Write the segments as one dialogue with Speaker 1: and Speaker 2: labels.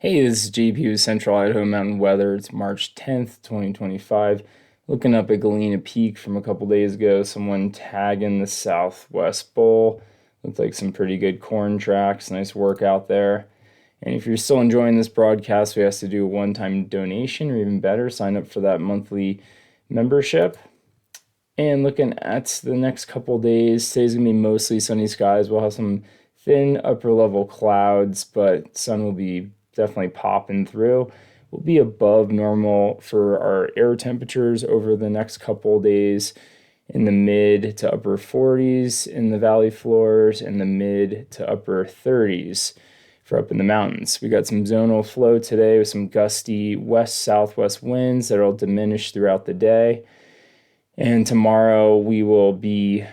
Speaker 1: Hey, this is JP with Central Idaho Mountain Weather. It's March 10th, 2025. Looking up at Galena Peak from a couple days ago, someone tagging the Southwest Bowl. Looked like some pretty good corn tracks. Nice work out there. And if you're still enjoying this broadcast, we ask to do a one-time donation, or even better, sign up for that monthly membership. And looking at the next couple days, today's gonna be mostly sunny skies. We'll have some thin upper level clouds, but sun will be definitely popping through. We'll be above normal for our air temperatures over the next couple days, in the mid to upper 40s in the valley floors and the mid to upper 30s for up in the mountains. We got some zonal flow today with some gusty west-southwest winds that will diminish throughout the day. And tomorrow we will be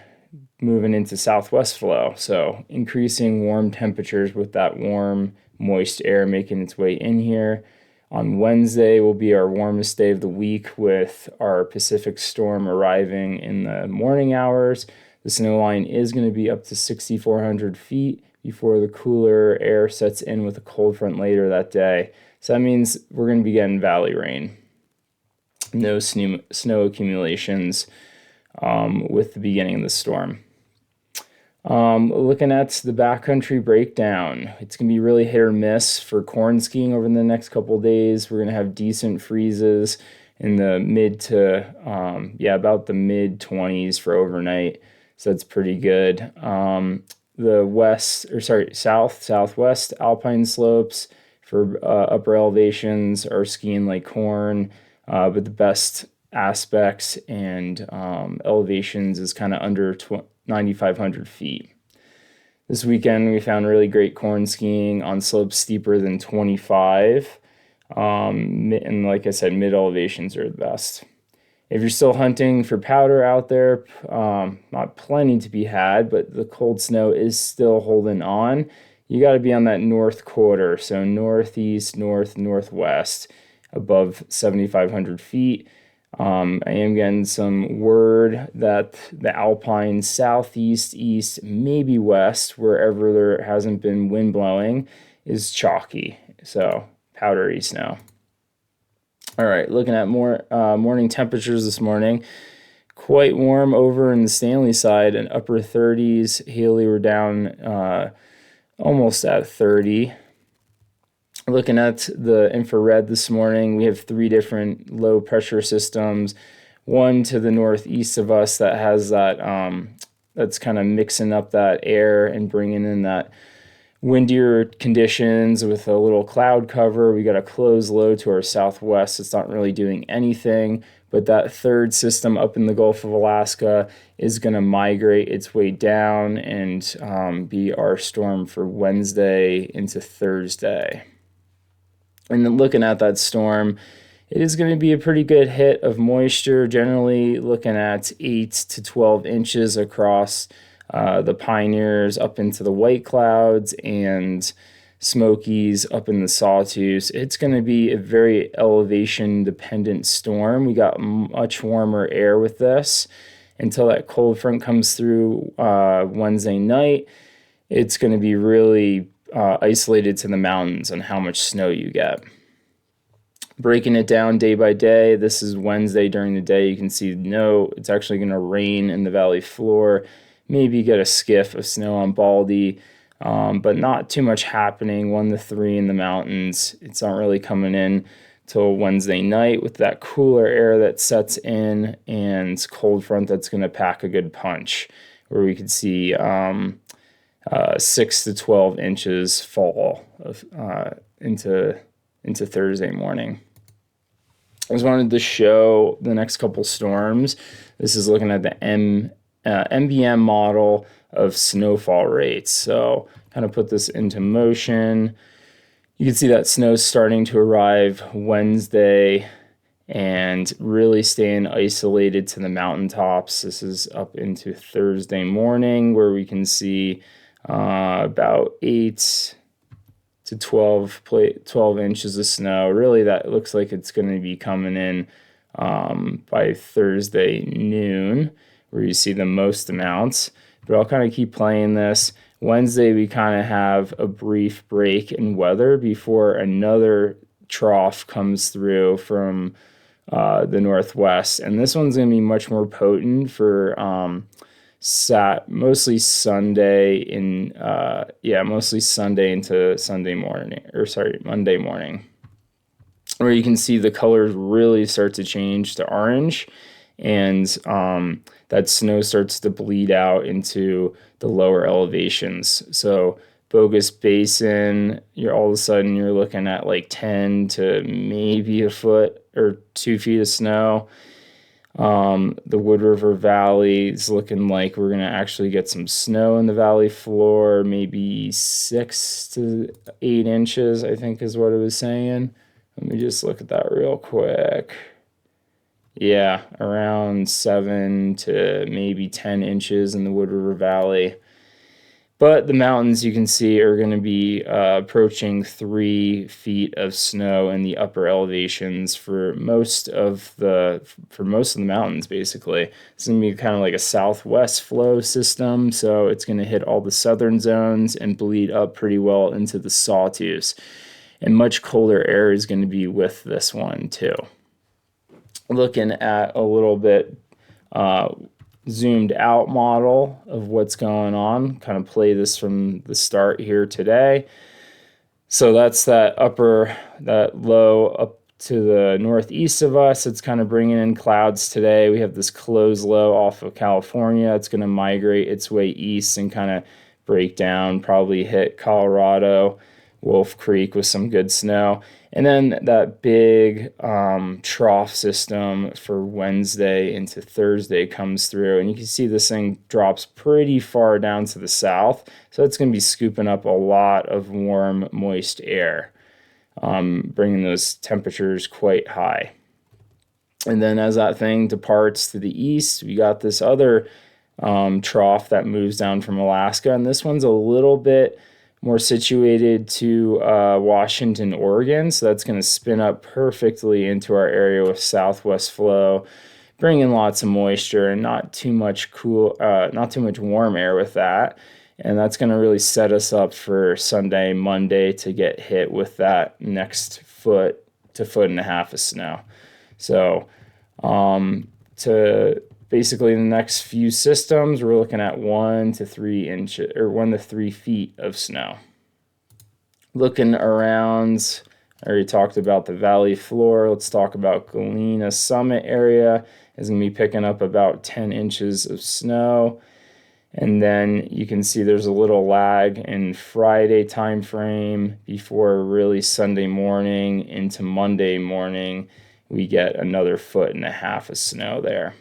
Speaker 1: moving into southwest flow. So increasing warm temperatures with that warm, moist air making its way in here. On Wednesday will be our warmest day of the week with our Pacific storm arriving in the morning hours. The snow line is going to be up to 6,400 feet before the cooler air sets in with a cold front later that day. So that means we're going to be getting valley rain. No snow accumulations with the beginning of the storm. Looking at the backcountry breakdown, it's going to be really hit or miss for corn skiing over the next couple of days. We're going to have decent freezes in the mid to, about the mid 20s for overnight. So that's pretty good. The southwest alpine slopes for upper elevations are skiing like corn, but the best aspects and elevations is kind of under 9,500 feet. This weekend we found really great corn skiing on slopes steeper than 25. And like I said, mid elevations are the best. If you're still hunting for powder out there, not plenty to be had, but the cold snow is still holding on. You got to be on that north quarter, so northeast, northwest, above 7,500 feet. I am getting some word that the alpine southeast, east, maybe west, wherever there hasn't been wind blowing, is chalky. So powdery snow. All right, looking at more morning temperatures this morning. Quite warm over in the Stanley side and upper 30s. Haley were down almost at 30. Looking at the infrared this morning, we have 3 different low pressure systems. One to the northeast of us that has that, that's kind of mixing up that air and bringing in that windier conditions with a little cloud cover. We got a closed low to our southwest. It's not really doing anything, but that third system up in the Gulf of Alaska is going to migrate its way down and be our storm for Wednesday into Thursday. And then looking at that storm, it is going to be a pretty good hit of moisture, generally looking at 8 to 12 inches across the Pioneers up into the White Clouds and Smokies up in the Sawtooth. It's going to be a very elevation-dependent storm. We got much warmer air with this until that cold front comes through Wednesday night. It's going to be really isolated to the mountains and how much snow you get. Breaking it down day by day, this is Wednesday during the day. You can see it's actually going to rain in the valley floor. Maybe get a skiff of snow on Baldy, but not too much happening. 1 to 3 in the mountains. It's not really coming in till Wednesday night with that cooler air that sets in and cold front that's going to pack a good punch, where we could see 6 to 12 inches fall into Thursday morning. I just wanted to show the next couple storms. This is looking at the MBM model of snowfall rates. So kind of put this into motion. You can see that snow starting to arrive Wednesday and really staying isolated to the mountaintops. This is up into Thursday morning, where we can see about 8 to 12 inches of snow. Really, that looks like it's going to be coming in by Thursday noon, where you see the most amounts. But I'll kind of keep playing this. Wednesday, we kind of have a brief break in weather before another trough comes through from the northwest. And this one's going to be much more potent for mostly Sunday mostly Sunday into Sunday morning, or sorry, Monday morning, where you can see the colors really start to change to orange, and that snow starts to bleed out into the lower elevations. So Bogus Basin, you're all of a sudden you're looking at like 10 to maybe a foot or 2 feet of snow. The Wood River Valley is looking like we're going to actually get some snow in the valley floor, maybe 6 to 8 inches, I think is what it was saying. Let me just look at that real quick. Yeah, around 7 to maybe 10 inches in the Wood River Valley. But the mountains, you can see, are going to be approaching 3 feet of snow in the upper elevations for most of the mountains. Basically, it's going to be kind of like a southwest flow system, so it's going to hit all the southern zones and bleed up pretty well into the sawtooths. And much colder air is going to be with this one too. Looking at a little bit zoomed out model of what's going on, kind of play this from the start here today. So that's that low up to the northeast of us. It's kind of bringing in clouds today. We have this closed low off of California. It's going to migrate its way east and kind of break down, probably hit Colorado, Wolf Creek with some good snow. And then that big trough system for Wednesday into Thursday comes through. And you can see this thing drops pretty far down to the south. So it's going to be scooping up a lot of warm, moist air, bringing those temperatures quite high. And then as that thing departs to the east, we got this other trough that moves down from Alaska. And this one's a little bit more situated to Washington, Oregon. So that's going to spin up perfectly into our area with southwest flow, bringing lots of moisture and not too much warm air with that. And that's going to really set us up for Sunday, Monday to get hit with that next foot to foot and a half of snow. So to basically the next few systems, we're looking at 1 to 3 inches or 1 to 3 feet of snow. Looking around, I already talked about the valley floor. Let's talk about Galena Summit area. Is going to be picking up about 10 inches of snow. And then you can see there's a little lag in Friday time frame before really Sunday morning into Monday morning, we get another 1.5 feet of snow there.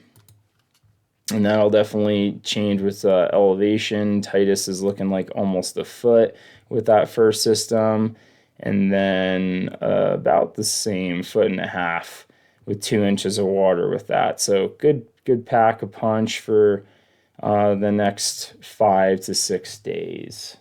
Speaker 1: And that'll definitely change with elevation. Titus is looking like almost a foot with that first system. And then about the same 1.5 feet with 2 inches of water with that. So good pack a punch for the next 5 to 6 days.